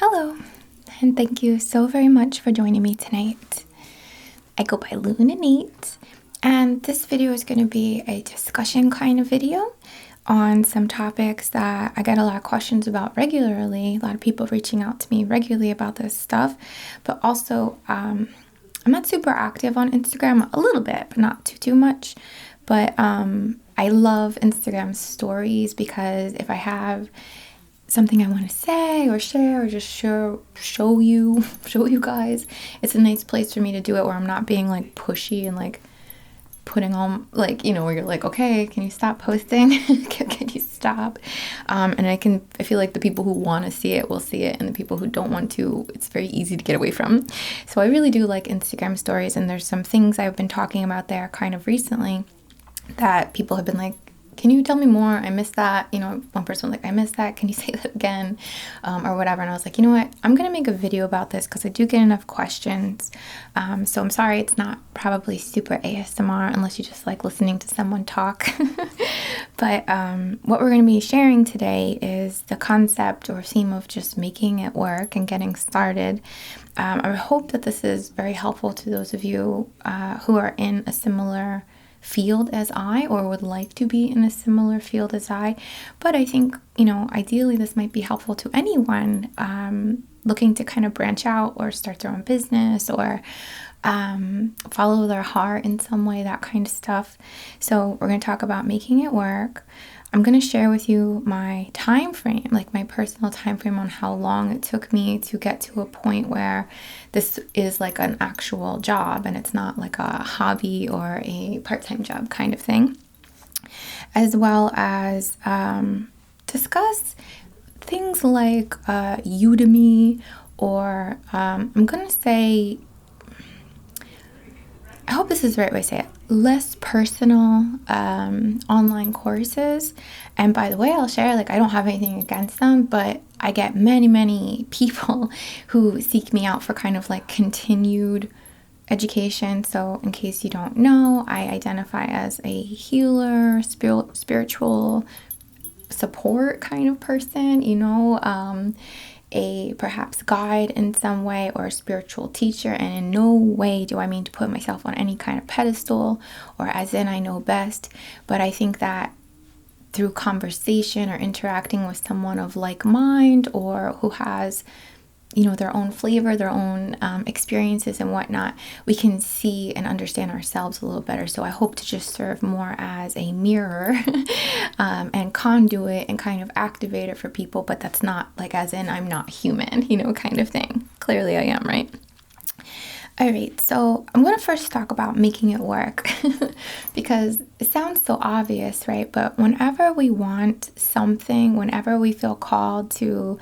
Hello, and thank you so very much for joining me tonight. I go by Lune INNATE, and this video is going to be a discussion kind of video on some topics that I get a lot of questions about regularly. A lot of people reaching out to me regularly about this stuff, but also I'm not super active on Instagram, a little bit, but not too much. But I love Instagram stories because if I have something I want to say or share or just show you guys, it's a nice place for me to do it where I'm not being like pushy and like putting on like, where you're like, okay, can you stop posting? Can you stop? And I feel like the people who want to see it will see it, and the people who don't want to, it's very easy to get away from. So I really do like Instagram stories, and there's some things I've been talking about there kind of recently that people have been like, can you tell me more? I missed that. One person was like, I missed that. Can you say that again? Or whatever. And I was like, you know what? I'm going to make a video about this because I do get enough questions. So I'm sorry it's not probably super ASMR unless you just like listening to someone talk. But what we're going to be sharing today is the concept or theme of just making it work and getting started. I hope that this is very helpful to those of you who are in a similar field as I, or would like to be in a similar field as I. But I think, ideally this might be helpful to anyone looking to kind of branch out or start their own business or follow their heart in some way, that kind of stuff. So we're going to talk about making it work. I'm going to share with you my time frame, like my personal time frame on how long it took me to get to a point where this is like an actual job and it's not like a hobby or a part-time job kind of thing, as well as discuss things like Udemy, or I'm going to say, I hope this is the right way to say it, less personal online courses. And by the way, I'll share, like, I don't have anything against them, but I get many people who seek me out for kind of like continued education. So in case you don't know, I identify as a healer, spiritual support kind of person, a perhaps guide in some way or a spiritual teacher, and in no way do I mean to put myself on any kind of pedestal or as in I know best, but I think that through conversation or interacting with someone of like mind or who has their own flavor, their own experiences and whatnot, we can see and understand ourselves a little better. So I hope to just serve more as a mirror and conduit and kind of activator for people, but that's not like as in I'm not human, kind of thing. Clearly I am, right? All right, so I'm going to first talk about making it work because it sounds so obvious, right? But whenever we want something, whenever we feel called to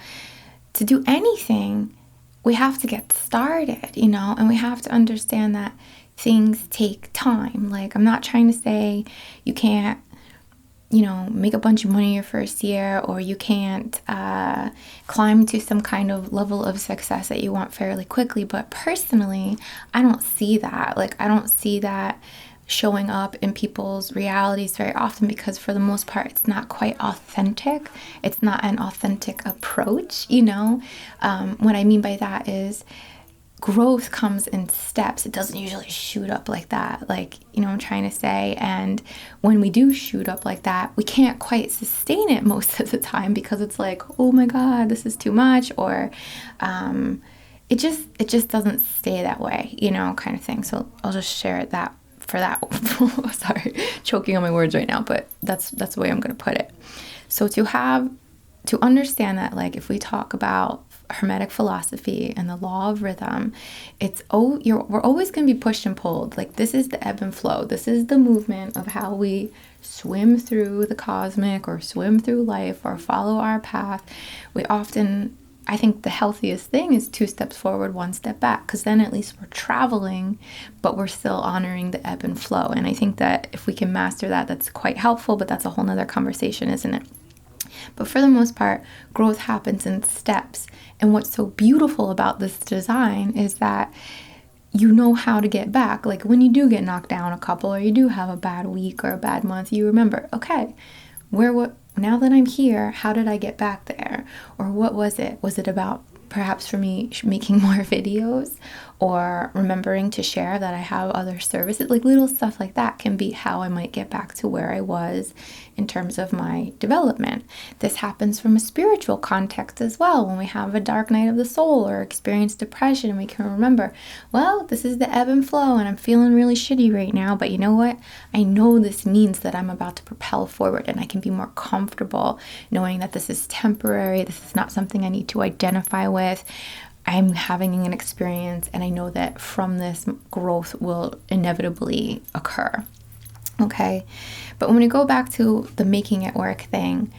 do anything, we have to get started, and we have to understand that things take time. Like, I'm not trying to say you can't, make a bunch of money your first year, or you can't climb to some kind of level of success that you want fairly quickly. But personally, I don't see that. Like, I don't see that showing up in people's realities very often because for the most part it's not quite authentic. It's not an authentic approach, What I mean by that is growth comes in steps. It doesn't usually shoot up like that, like, I'm trying to say. And when we do shoot up like that, we can't quite sustain it most of the time because it's like, oh my God, this is too much, or it just doesn't stay that way, kind of thing. So I'll just share that for that. Sorry, choking on my words right now, but that's the way I'm going to put it. So to understand that, like, if we talk about Hermetic philosophy and the law of rhythm, we're always going to be pushed and pulled. Like, this is the ebb and flow. This is the movement of how we swim through the cosmic or swim through life or follow our path. I think the healthiest thing is 2 steps forward, 1 step back, because then at least we're traveling, but we're still honoring the ebb and flow. And I think that if we can master that, that's quite helpful, but that's a whole nother conversation, isn't it? But for the most part, growth happens in steps. And what's so beautiful about this design is that you know how to get back. Like, when you do get knocked down a couple, or you do have a bad week or a bad month, you remember, okay, now that I'm here, how did I get back there? Or what was it? Was it about perhaps for me, making more videos or remembering to share that I have other services, like little stuff like that can be how I might get back to where I was in terms of my development. This happens from a spiritual context as well. When we have a dark night of the soul or experience depression, we can remember, well, this is the ebb and flow and I'm feeling really shitty right now, but you know what? I know this means that I'm about to propel forward, and I can be more comfortable knowing that this is temporary. This is not something I need to identify with. I'm having an experience, and I know that from this, growth will inevitably occur. Okay. But when we go back to the making it work thing,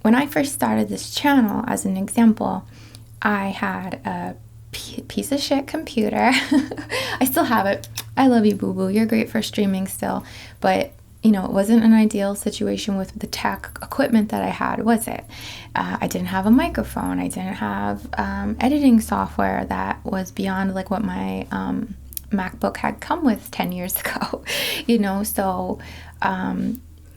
when I first started this channel, as an example, I had a piece of shit computer. I still have it. I love you, boo boo. You're great for streaming still. But it wasn't an ideal situation with the tech equipment that I had, was it? I didn't have a microphone. I didn't have editing software that was beyond like what my MacBook had come with 10 years ago, So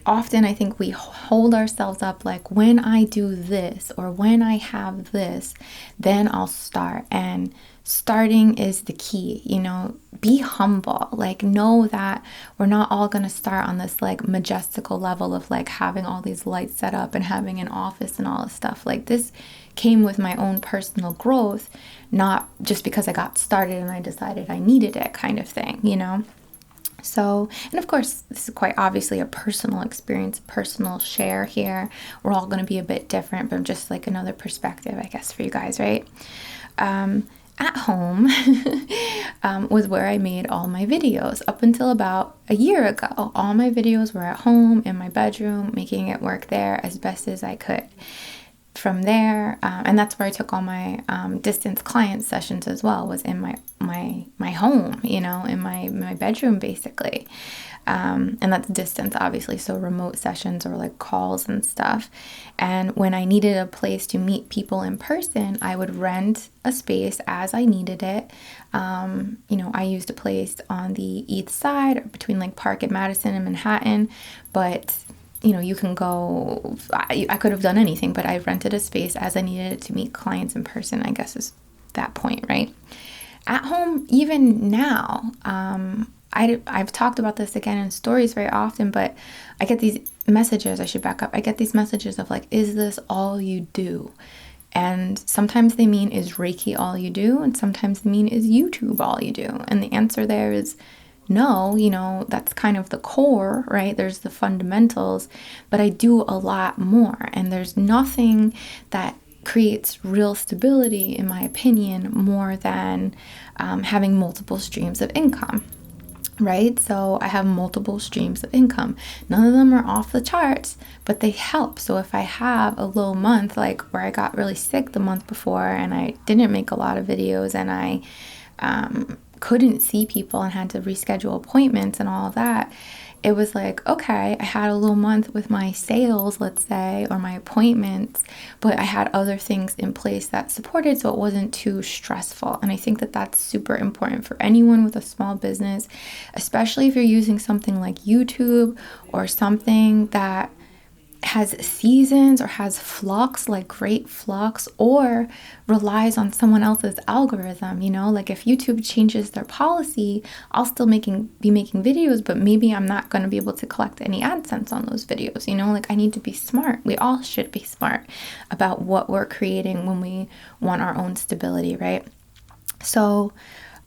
often I think we hold ourselves up like, when I do this or when I have this, then I'll start. And starting is the key, be humble, like know that we're not all going to start on this like majestical level of like having all these lights set up and having an office and all this stuff. Like this came with my own personal growth, not just because I got started and I decided I needed it kind of thing, So, and of course, this is quite obviously a personal experience, personal share here. We're all going to be a bit different, but just like another perspective, I guess, for you guys, right? At home was where I made all my videos up until about a year ago. All my videos were at home in my bedroom, making it work there as best as I could. From there, and that's where I took all my distance client sessions as well, was in my home, in my bedroom basically. And that's distance, obviously, so remote sessions or like calls and stuff. And when I needed a place to meet people in person, I would rent a space as I needed it. I used a place on the east side between like Park and Madison and Manhattan, but you can go, I could have done anything, but I rented a space as I needed it to meet clients in person, I guess is that point, right? At home, even now, I've talked about this again in stories very often, but I get these messages, I should back up. I get these messages of like, is this all you do? And sometimes they mean, is Reiki all you do? And sometimes they mean, is YouTube all you do? And the answer there is, no, that's kind of the core, right? There's the fundamentals, but I do a lot more. And there's nothing that creates real stability, in my opinion, more than having multiple streams of income, right? So I have multiple streams of income. None of them are off the charts, but they help. So if I have a low month, like where I got really sick the month before and I didn't make a lot of videos and I couldn't see people and had to reschedule appointments and all of that, it was like, okay, I had a low month with my sales, let's say, or my appointments, but I had other things in place that supported, so it wasn't too stressful. And I think that that's super important for anyone with a small business, especially if you're using something like YouTube or something that has seasons or has flux, like great flux, or relies on someone else's algorithm, like if YouTube changes their policy, I'll still be making videos, but maybe I'm not going to be able to collect any AdSense on those videos, like I need to be smart. We all should be smart about what we're creating when we want our own stability, right? So,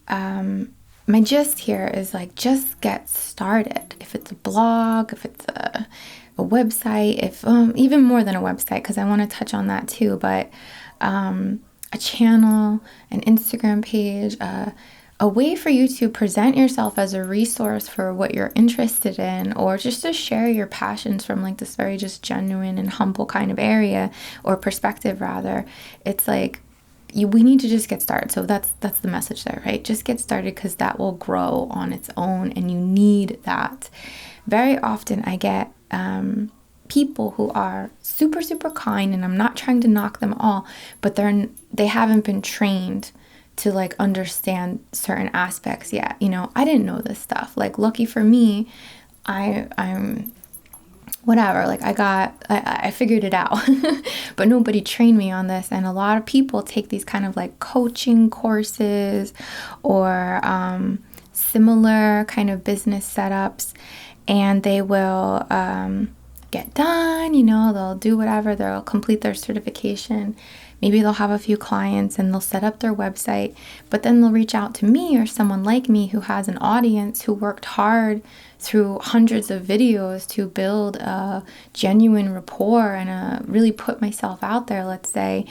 my gist here is like, just get started. If it's a blog, if it's a website, if even more than a website, because I want to touch on that too, but a channel, an Instagram page, a way for you to present yourself as a resource for what you're interested in, or just to share your passions from like this very just genuine and humble kind of area or perspective rather. It's like, we need to just get started. So that's the message there, right? Just get started, because that will grow on its own and you need that. Very often I get people who are super, super kind, and I'm not trying to knock them all, but they haven't been trained to like understand certain aspects yet. I didn't know this stuff. Like, lucky for me, I'm whatever, like I figured it out. But nobody trained me on this, and a lot of people take these kind of like coaching courses or similar kind of business setups, and they will get done, they'll do whatever, they'll complete their certification. Maybe they'll have a few clients and they'll set up their website, but then they'll reach out to me or someone like me who has an audience, who worked hard through hundreds of videos to build a genuine rapport and really put myself out there, let's say,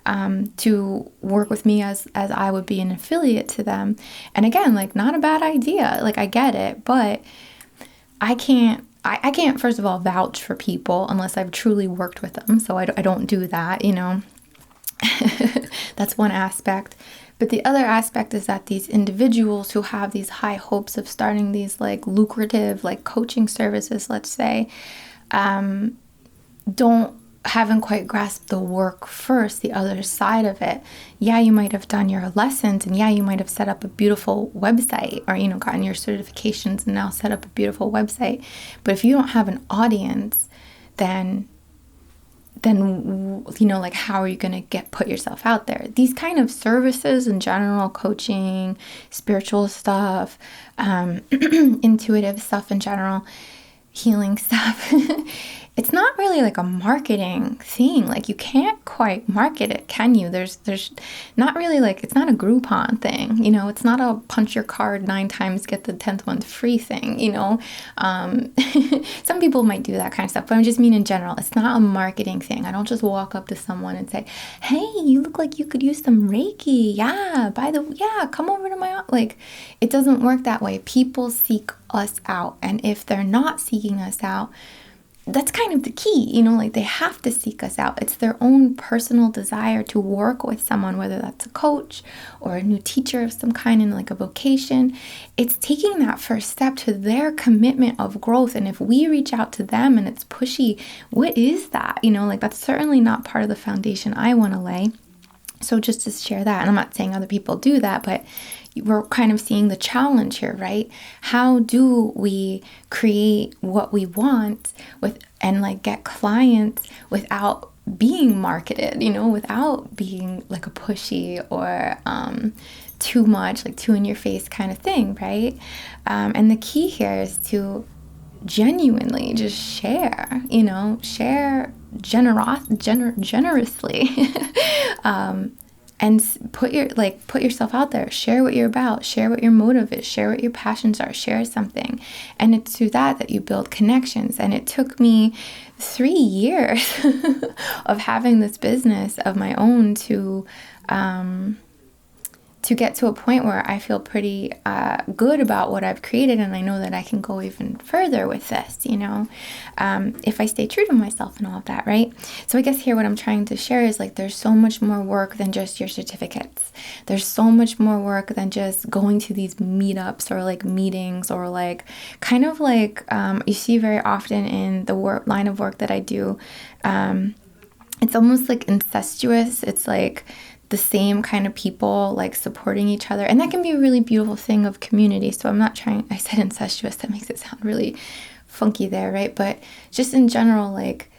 to work with me as I would be an affiliate to them. And again, like, not a bad idea. Like, I get it, but I can't, first of all, vouch for people unless I've truly worked with them. So I don't do that, That's one aspect. But the other aspect is that these individuals who have these high hopes of starting these like lucrative like coaching services, let's say, haven't quite grasped the work first, the other side of it. Yeah, you might have done your lessons, and yeah, you might have set up a beautiful website, or gotten your certifications and now set up a beautiful website. But if you don't have an audience, then like, how are you going to put yourself out there? These kind of services in general, coaching, spiritual stuff, intuitive stuff in general, healing stuff, it's not really like a marketing thing. Like, you can't quite market it, can you? There's not really, like, it's not a Groupon thing, it's not a punch your card 9 times, get the 10th one free thing, Some people might do that kind of stuff, but I just mean in general, it's not a marketing thing. I don't just walk up to someone and say, hey, you look like you could use some Reiki. Yeah, come over to my, like, it doesn't work that way. People seek us out. And if they're not seeking us out, that's kind of the key, like, they have to seek us out. It's their own personal desire to work with someone, whether that's a coach or a new teacher of some kind in like a vocation. It's taking that first step to their commitment of growth. And if we reach out to them and it's pushy, what is that? Like, that's certainly not part of the foundation I want to lay. So just to share that, and I'm not saying other people do that, but we're kind of seeing the challenge here, right? How do we create what we want and like get clients without being marketed, without being like a pushy or too much, like too in your face kind of thing, right? And the key here is to genuinely just share, share generously. And put yourself out there. Share what you're about. Share what your motive is. Share what your passions are. Share something. And it's through that you build connections. And it took me 3 years of having this business of my own to get to a point where I feel pretty good about what I've created, and I know that I can go even further with this, if I stay true to myself and all of that, right? So I guess here what I'm trying to share is like, there's so much more work than just your certificates. There's so much more work than just going to these meetups or like meetings, or like kind of like you see very often in the line of work that I do. It's almost like incestuous. It's like the same kind of people like supporting each other, and that can be a really beautiful thing of community. So I said incestuous, that makes it sound really funky there, right? But just in general, like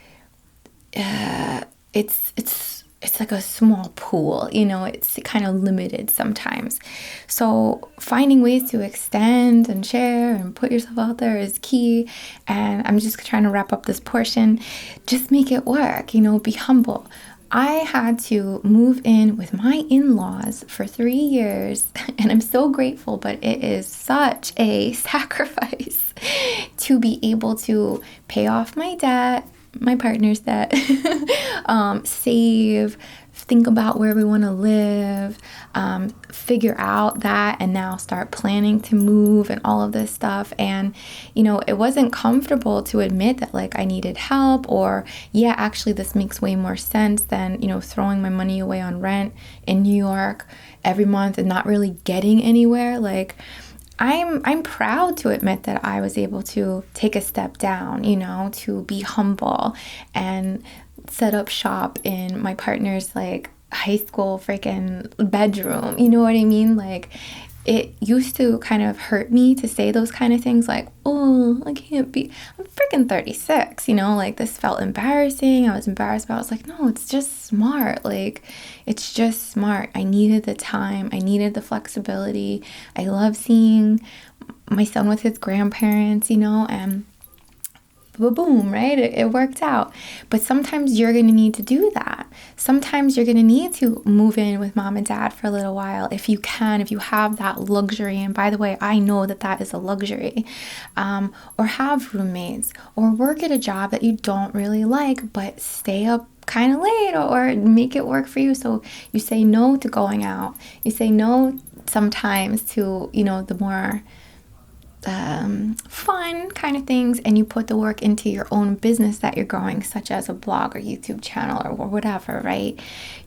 it's like a small pool, it's kind of limited sometimes. So finding ways to extend and share and put yourself out there is key. And I'm just trying to wrap up this portion. Just make it work, be humble. I had to move in with my in-laws for 3 years, and I'm so grateful, but it is such a sacrifice to be able to pay off my debt, my partner's debt, save, think about where we want to live, figure out that, and now start planning to move and all of this stuff. And, it wasn't comfortable to admit that like I needed help, or actually this makes way more sense than, throwing my money away on rent in New York every month and not really getting anywhere. Like, I'm proud to admit that I was able to take a step down, to be humble and set up shop in my partner's like high school freaking bedroom. You know what I mean? Like, it used to kind of hurt me to say those kind of things like, oh, I'm freaking 36, like this felt embarrassing. I was embarrassed, but I was like, no, it's just smart. Like, it's just smart. I needed the time. I needed the flexibility. I love seeing my son with his grandparents, and boom, right? It worked out. But sometimes you're going to need to do that. Sometimes you're going to need to move in with mom and dad for a little while if you can, if you have that luxury. And by the way, I know that is a luxury. Or have roommates, or work at a job that you don't really like, but stay up kind of late, or make it work for you. So you say no to going out. You say no sometimes to, the more fun kind of things, and you put the work into your own business that you're growing, such as a blog or YouTube channel or whatever, right?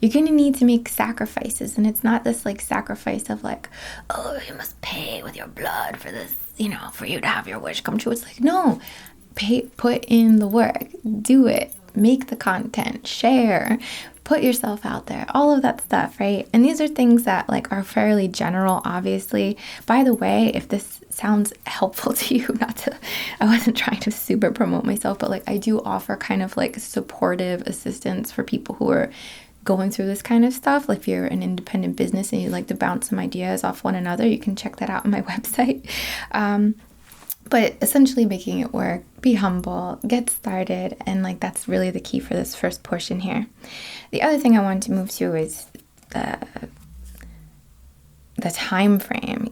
You're going to need to make sacrifices, and it's not this like sacrifice of like, oh, you must pay with your blood for this, for you to have your wish come true. It's like, no, put in the work, do it, make the content, share, put yourself out there, all of that stuff, right? And these are things that like are fairly general, obviously. By the way, if this sounds helpful to you, I wasn't trying to super promote myself, but like I do offer kind of like supportive assistance for people who are going through this kind of stuff. Like if you're an independent business and you like to bounce some ideas off one another, you can check that out on my website. But essentially making it work, be humble, get started, and like that's really the key for this first portion here. The other thing I wanted to move to is the time frame.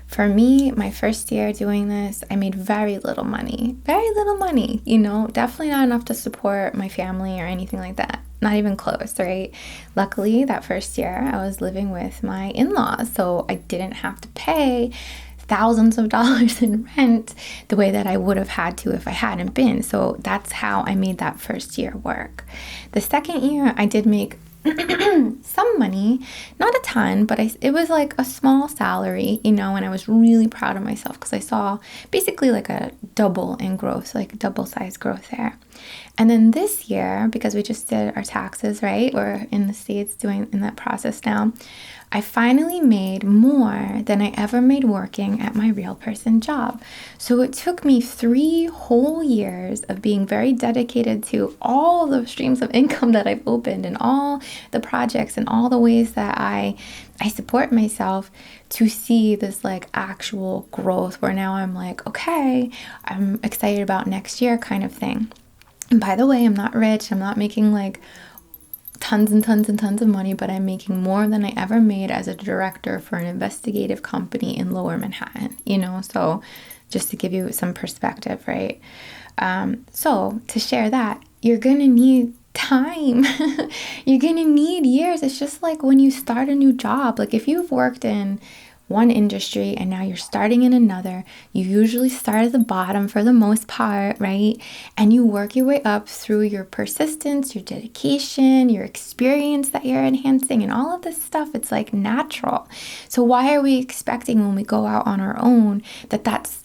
For me, my first year doing this, I made very little money, definitely not enough to support my family or anything like that. Not even close, right? Luckily, that first year I was living with my in-laws, so I didn't have to pay thousands of dollars in rent the way that I would have had to if I hadn't been. So that's how I made that first year work. The second year, I did make some money, not a ton, but it was like a small salary, and I was really proud of myself because I saw basically like a double in growth, like double size growth there. And then this year, because we just did our taxes, right? We're in the States doing in that process now. I finally made more than I ever made working at my real person job. So it took me 3 whole years of being very dedicated to all the streams of income that I've opened and all the projects and all the ways that I support myself to see this like actual growth where now I'm like, okay, I'm excited about next year kind of thing. And by the way, I'm not rich. I'm not making like tons and tons and tons of money, but I'm making more than I ever made as a director for an investigative company in Lower Manhattan, so just to give you some perspective, right? So to share that, you're going to need time. You're going to need years. It's just like when you start a new job, like if you've worked in one industry and now you're starting in another, you usually start at the bottom for the most part, right? And you work your way up through your persistence, your dedication, your experience that you're enhancing, and all of this stuff. It's like natural. So why are we expecting when we go out on our own that's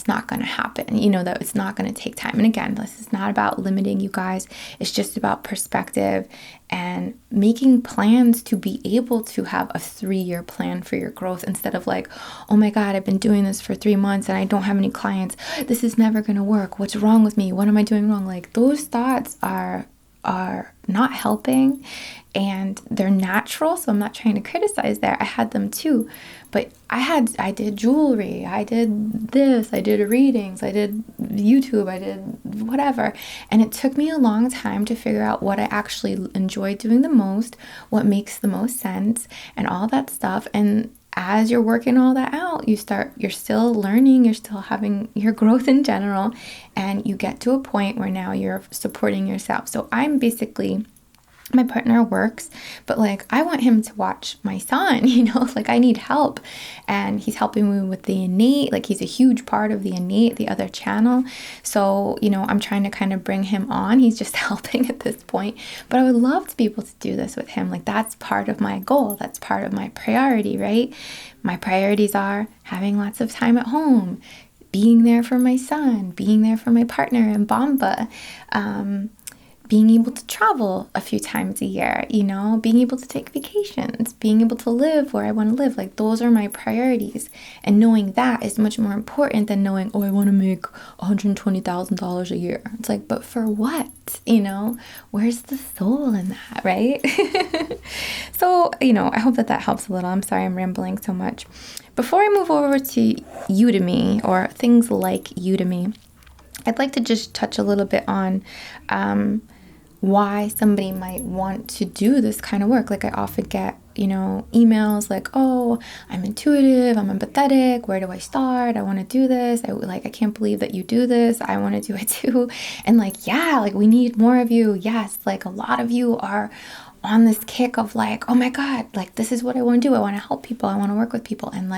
not going to happen, that it's not going to take time? And again, this is not about limiting you guys. It's just about perspective and making plans to be able to have a 3-year plan for your growth instead of like, oh my God, I've been doing this for 3 months and I don't have any clients. This is never going to work. What's wrong with me? What am I doing wrong? Like those thoughts are not helping, and they're natural. So I'm not trying to criticize there. I had them too, but I did jewelry. I did this. I did readings. I did YouTube. I did whatever. And it took me a long time to figure out what I actually enjoy doing the most, what makes the most sense, and all that stuff. And as you're working all that out, you're still learning, you're still having your growth in general, and you get to a point where now you're supporting yourself. So I'm basically, my partner works, but like I want him to watch my son, like I need help, and he's helping me with the INNATE. Like he's a huge part of the INNATE, the other channel. So, I'm trying to kind of bring him on. He's just helping at this point, but I would love to be able to do this with him. Like that's part of my goal. That's part of my priority, right? My priorities are having lots of time at home, being there for my son, being there for my partner in Bamba, being able to travel a few times a year, being able to take vacations, being able to live where I want to live. Like, those are my priorities. And knowing that is much more important than knowing, oh, I want to make $120,000 a year. It's like, but for what? Where's the soul in that, right? So, I hope that helps a little. I'm sorry I'm rambling so much. Before I move over to Udemy or things like Udemy, I'd like to just touch a little bit on why somebody might want to do this kind of work. Like, I often get, emails like, oh, I'm intuitive, I'm empathetic, where do I start? I want to do this. I can't believe that you do this. I want to do it too. And we need more of you. Yes, a lot of you are on this kick of oh my God, this is what I want to do. I want to help people. I want to work with people. And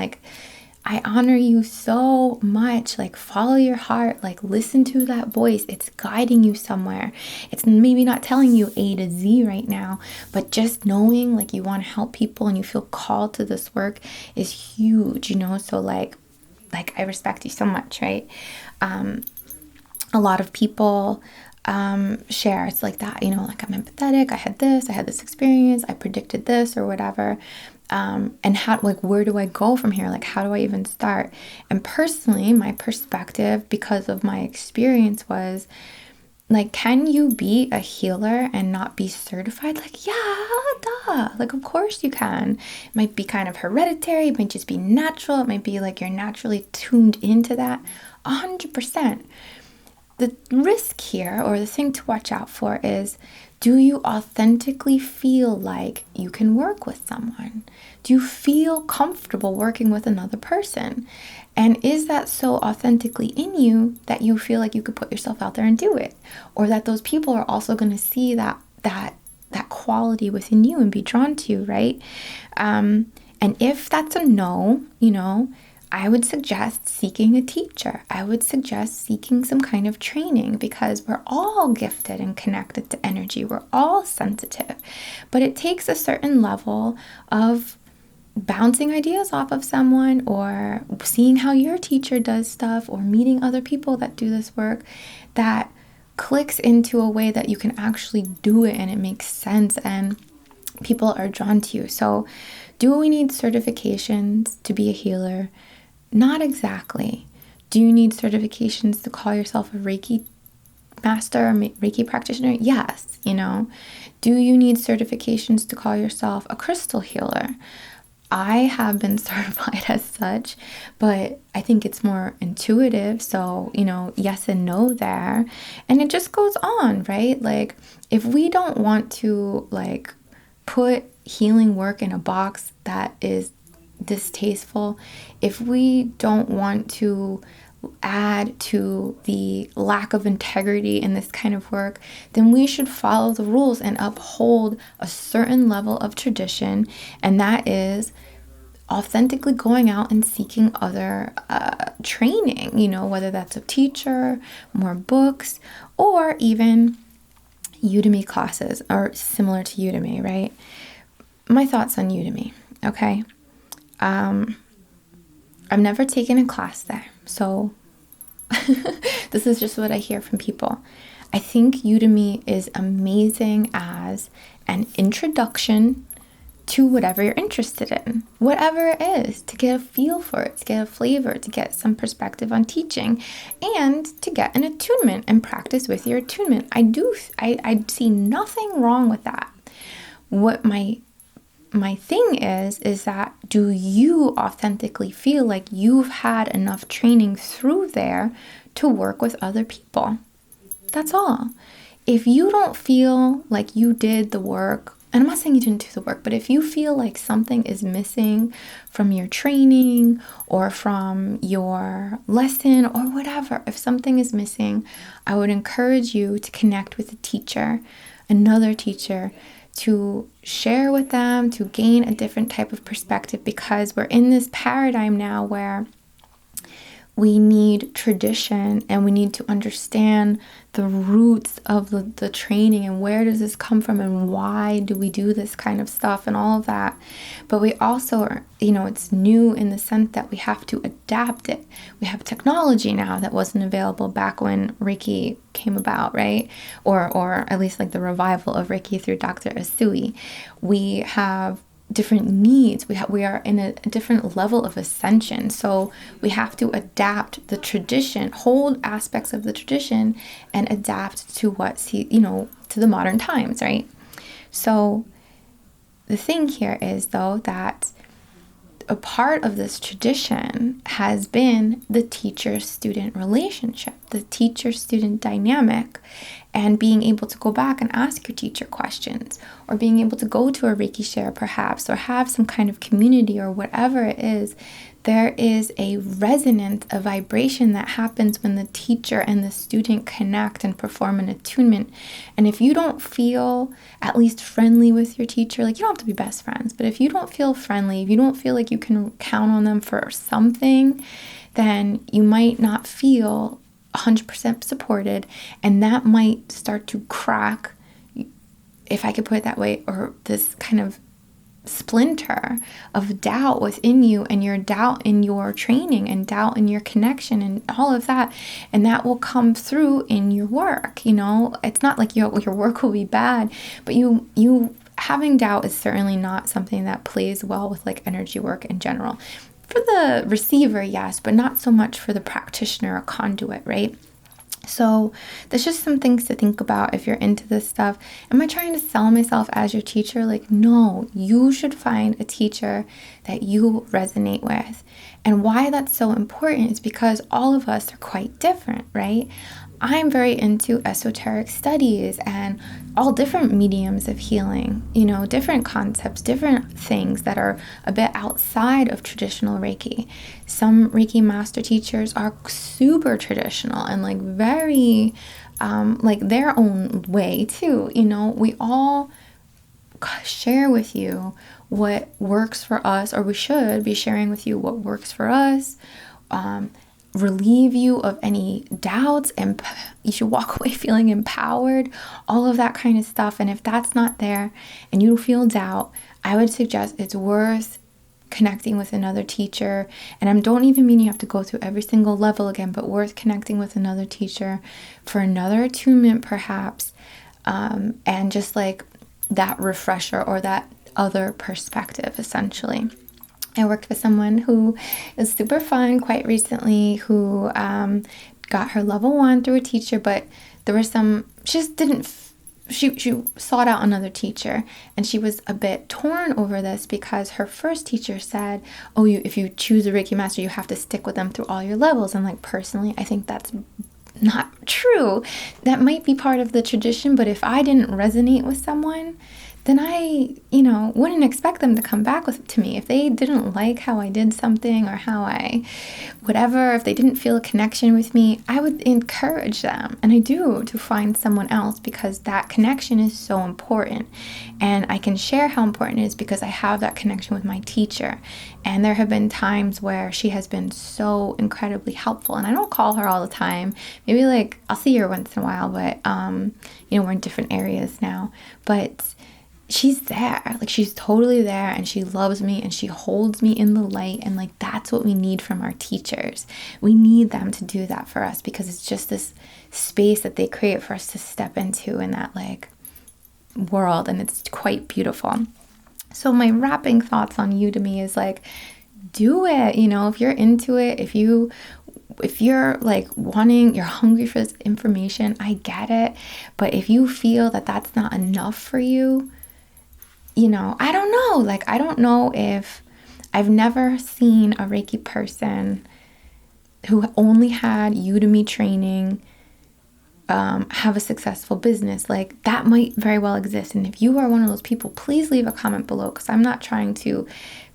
I honor you so much. Follow your heart, listen to that voice. It's guiding you somewhere. It's maybe not telling you A to Z right now, but just knowing you want to help people and you feel called to this work is huge, So I respect you so much, right? A lot of people share it's like that, I'm empathetic, I had this experience, I predicted this or whatever. And how, where do I go from here? How do I even start? And personally, my perspective, because of my experience, was can you be a healer and not be certified? Yeah, duh. Of course you can. It might be kind of hereditary. It might just be natural. It might be you're naturally tuned into that. 100%. The risk here, or the thing to watch out for, is, do you authentically feel like you can work with someone? Do you feel comfortable working with another person? And is that so authentically in you that you feel like you could put yourself out there and do it? Or that those people are also going to see that quality within you and be drawn to you, right? And if that's a no, I would suggest seeking a teacher. I would suggest seeking some kind of training, because we're all gifted and connected to energy. We're all sensitive, but it takes a certain level of bouncing ideas off of someone, or seeing how your teacher does stuff, or meeting other people that do this work that clicks into a way that you can actually do it and it makes sense and people are drawn to you. So, do we need certifications to be a healer? Not exactly. Do you need certifications to call yourself a Reiki master or Reiki practitioner? Yes, Do you need certifications to call yourself a crystal healer? I have been certified as such, but I think it's more intuitive. So, yes and no there. And it just goes on, right? If we don't want to put healing work in a box that is distasteful, if we don't want to add to the lack of integrity in this kind of work, then we should follow the rules and uphold a certain level of tradition, and that is authentically going out and seeking other training, whether that's a teacher, more books, or even Udemy classes, or similar to Udemy, right? My thoughts on Udemy, okay? I've never taken a class there, so this is just what I hear from people. I think Udemy is amazing as an introduction to whatever you're interested in, whatever it is, to get a feel for it, to get a flavor, to get some perspective on teaching, and to get an attunement and practice with your attunement. I see nothing wrong with that. What my thing is that, do you authentically feel like you've had enough training through there to work with other people? That's all. If you don't feel like you did the work, and I'm not saying you didn't do the work, but if you feel like something is missing from your training or from your lesson or whatever, if something is missing, I would encourage you to connect with a teacher, another teacher, to share with them, to gain a different type of perspective, because we're in this paradigm now where we need tradition, and we need to understand the roots of the training, and where does this come from, and why do we do this kind of stuff, and all of that. But we also are, it's new in the sense that we have to adapt it. We have technology now that wasn't available back when Reiki came about, right? Or at least like the revival of Reiki through Dr. Asui. We have different needs. We are in a different level of ascension. So we have to adapt the tradition, hold aspects of the tradition, and adapt to to the modern times, right? So the thing here is, though, that a part of this tradition has been the teacher-student relationship, the teacher-student dynamic, and being able to go back and ask your teacher questions, or being able to go to a Reiki share perhaps, or have some kind of community or whatever it is. There is a resonance, a vibration that happens when the teacher and the student connect and perform an attunement. And if you don't feel at least friendly with your teacher, like, you don't have to be best friends, but if you don't feel friendly, if you don't feel like you can count on them for something, then you might not feel 100% supported, and that might start to crack, if I could put it that way, or this kind of splinter of doubt within you, and your doubt in your training, and doubt in your connection, and all of that. And that will come through in your work. It's not like your work will be bad, but you having doubt is certainly not something that plays well with like energy work in general. For the receiver, yes, but not so much for the practitioner or conduit, right? So there's just some things to think about if you're into this stuff. Am I trying to sell myself as your teacher? Like, no, you should find a teacher that you resonate with. And why that's so important is because all of us are quite different, right? I'm very into esoteric studies and all different mediums of healing, different concepts, different things that are a bit outside of traditional Reiki. Some Reiki master teachers are super traditional and like very, like their own way too. We all share with you what works for us, or we should be sharing with you what works for us. Relieve you of any doubts, and you should walk away feeling empowered, all of that kind of stuff. And if that's not there and you feel doubt, I would suggest it's worth connecting with another teacher. And I don't even mean you have to go through every single level again, but worth connecting with another teacher for another attunement perhaps, and just like that refresher or that other perspective essentially. I worked with someone who is super fun quite recently, who got her level 1 through a teacher, but there were she just didn't, she sought out another teacher, and she was a bit torn over this because her first teacher said, if you choose a Reiki master, you have to stick with them through all your levels. And like, personally, I think that's not true. That might be part of the tradition, but if I didn't resonate with someone, then I, wouldn't expect them to come back to me. If they didn't like how I did something, or how if they didn't feel a connection with me, I would encourage them, and I do, to find someone else, because that connection is so important. And I can share how important it is because I have that connection with my teacher. And there have been times where she has been so incredibly helpful, and I don't call her all the time. Maybe like I'll see her once in a while, but we're in different areas now. But she's there, like she's totally there, and she loves me, and she holds me in the light. And like, that's what we need from our teachers. We need them to do that for us, because it's just this space that they create for us to step into in that like world, and it's quite beautiful. So my wrapping thoughts on Udemy is like, do it. If you're into it, if you're like you're hungry for this information, I get it. But if you feel that that's not enough for you, I don't know. Like, I don't know if I've never seen a Reiki person who only had Udemy training have a successful business. Like, that might very well exist. And if you are one of those people, please leave a comment below, because I'm not trying to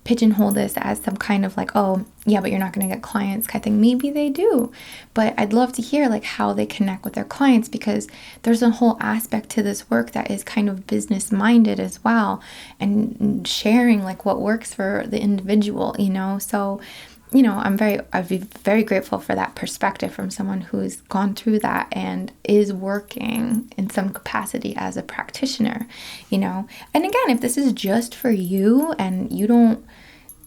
pigeonhole this as some kind of like, oh yeah, but you're not going to get clients kind of thing. Maybe they do, but I'd love to hear like how they connect with their clients, because there's a whole aspect to this work that is kind of business minded as well, and sharing like what works for the individual, so I'd be very grateful for that perspective from someone who's gone through that and is working in some capacity as a practitioner, And again, if this is just for you and you don't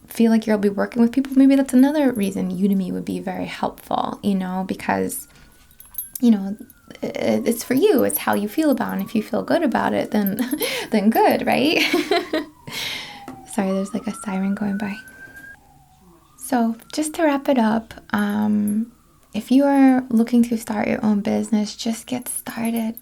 feel like you'll be working with people, maybe that's another reason Udemy would be very helpful, because, it's for you. It's how you feel about it. And if you feel good about it, then good, right? Sorry, there's like a siren going by. So just to wrap it up, if you are looking to start your own business, just get started.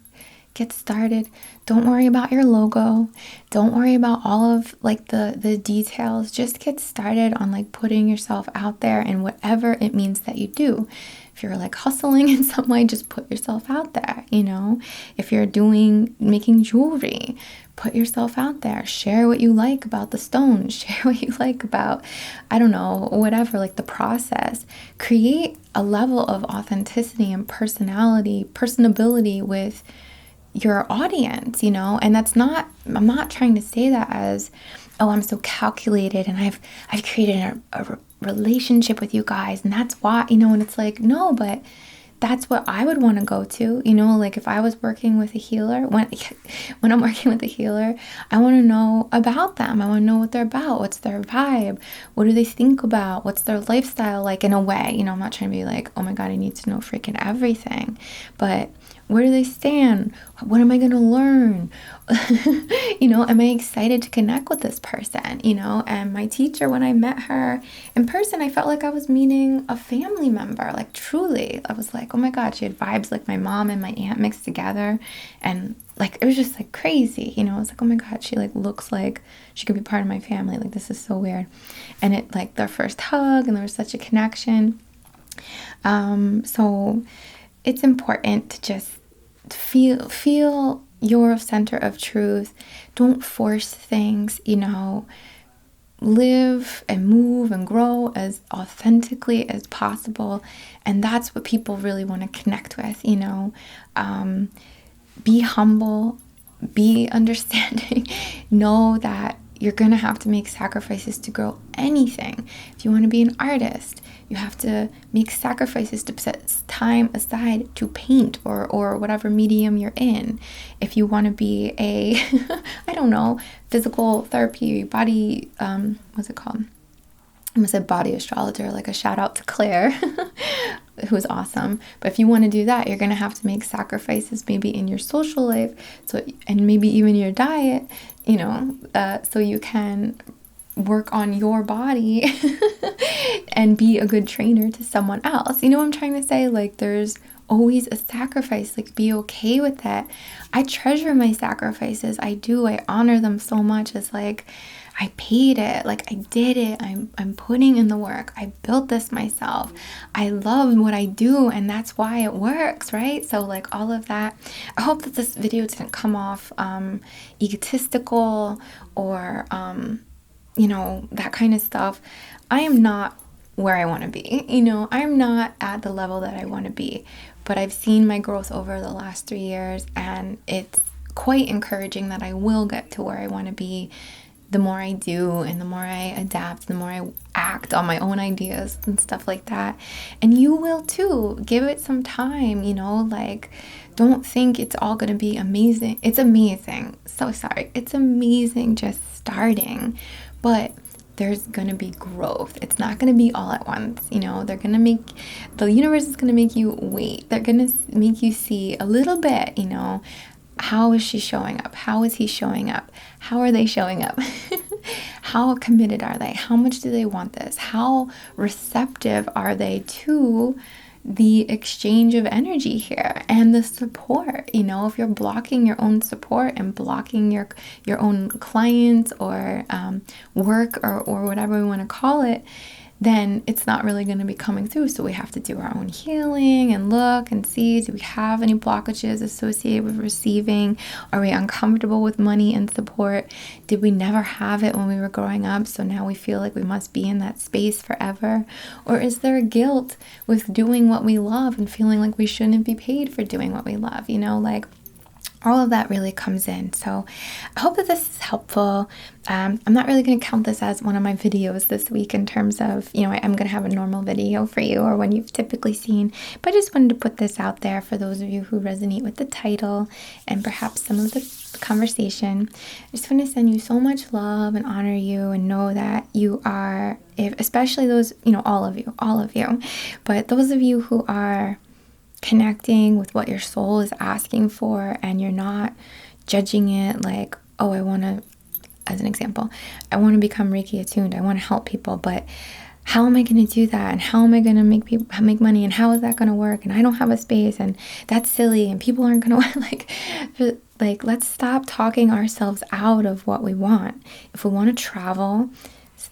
Get started. Don't worry about your logo. Don't worry about all of like the details. Just get started on like putting yourself out there and whatever it means that you do. If you're like hustling in some way, just put yourself out there, If you're making jewelry, put yourself out there. Share what you like about the stones. Share what you like about, I don't know, whatever, like the process. Create a level of authenticity and personability with your audience, and I'm not trying to say that as, oh, I'm so calculated and I've created a relationship with you guys and that's why, and it's like, no, but that's what I would want to go to, like if I was working with a healer, when I'm working with a healer, I want to know about them. I want to know what they're about. What's their vibe? What do they think about? What's their lifestyle like, in a way, I'm not trying to be like, oh my God, I need to know freaking everything, but where do they stand? What am I going to learn? Am I excited to connect with this person? And my teacher, when I met her in person, I felt like I was meeting a family member. Like truly, I was like, oh my God, she had vibes like my mom and my aunt mixed together. And like, it was just like crazy. I was like, oh my God, she like looks like she could be part of my family. Like, this is so weird. And it like their first hug and there was such a connection. So it's important to just feel your center of truth. Don't force things, live and move and grow as authentically as possible. And that's what people really want to connect with, be humble, be understanding, know that you're going to have to make sacrifices to grow anything. If you want to be an artist, you have to make sacrifices to set time aside to paint or whatever medium you're in. If you want to be a, I don't know, physical therapy, body, what's it called? I almost said body astrologer, like a shout out to Claire, who's awesome. But if you want to do that, you're going to have to make sacrifices maybe in your social life, and maybe even your diet, so you can work on your body and be a good trainer to someone else. What I'm trying to say? Like, there's always a sacrifice. Like, be okay with that. I treasure my sacrifices. I do. I honor them so much. It's like, I paid it. Like, I did it. I'm putting in the work. I built this myself. I love what I do, and that's why it works, right? So like all of that. I hope that this video didn't come off egotistical or that kind of stuff. I am not where I want to be. I'm not at the level that I want to be, but I've seen my growth over the last 3 years, and it's quite encouraging that I will get to where I want to be. The more I do and the more I adapt, the more I act on my own ideas and stuff like that. And you will too. Give it some time, like, don't think it's all going to be amazing. It's amazing. So sorry. It's amazing just starting, but there's going to be growth. It's not going to be all at once. The universe is going to make you wait. They're going to make you see a little bit, how is she showing up? How is he showing up? How are they showing up? How committed are they? How much do they want this? How receptive are they to the exchange of energy here and the support? If you're blocking your own support and blocking your own clients or work or whatever we want to call it, then it's not really going to be coming through. So we have to do our own healing and look and see, do we have any blockages associated with receiving? Are we uncomfortable with money and support? Did we never have it when we were growing up, so now we feel like we must be in that space forever? Or is there a guilt with doing what we love and feeling like we shouldn't be paid for doing what we love? Like, all of that really comes in. So I hope that this is helpful. I'm not really going to count this as one of my videos this week in terms of, I'm going to have a normal video for you or one you've typically seen, but I just wanted to put this out there for those of you who resonate with the title and perhaps some of the conversation. I just want to send you so much love and honor you and know that you are, especially those, all of you, but those of you who are connecting with what your soul is asking for and you're not judging it like, oh, I want to, as an example, I want to become Reiki attuned, I want to help people, but how am I going to do that? And how am I going to make money? And how is that going to work? And I don't have a space and that's silly and people aren't going to like, let's stop talking ourselves out of what we want. If we want to travel,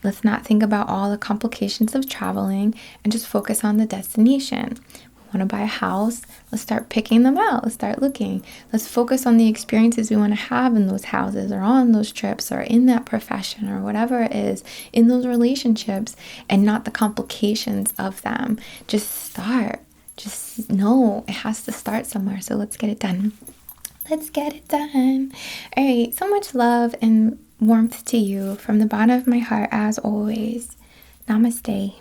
let's not think about all the complications of traveling and just focus on the destination. Want to buy a house, let's start picking them out. Let's start looking. Let's focus on the experiences we want to have in those houses or on those trips or in that profession or whatever it is, in those relationships, and not the complications of them. Just start. Just know it has to start somewhere. So let's get it done. Let's get it done. All right. So much love and warmth to you from the bottom of my heart as always. Namaste.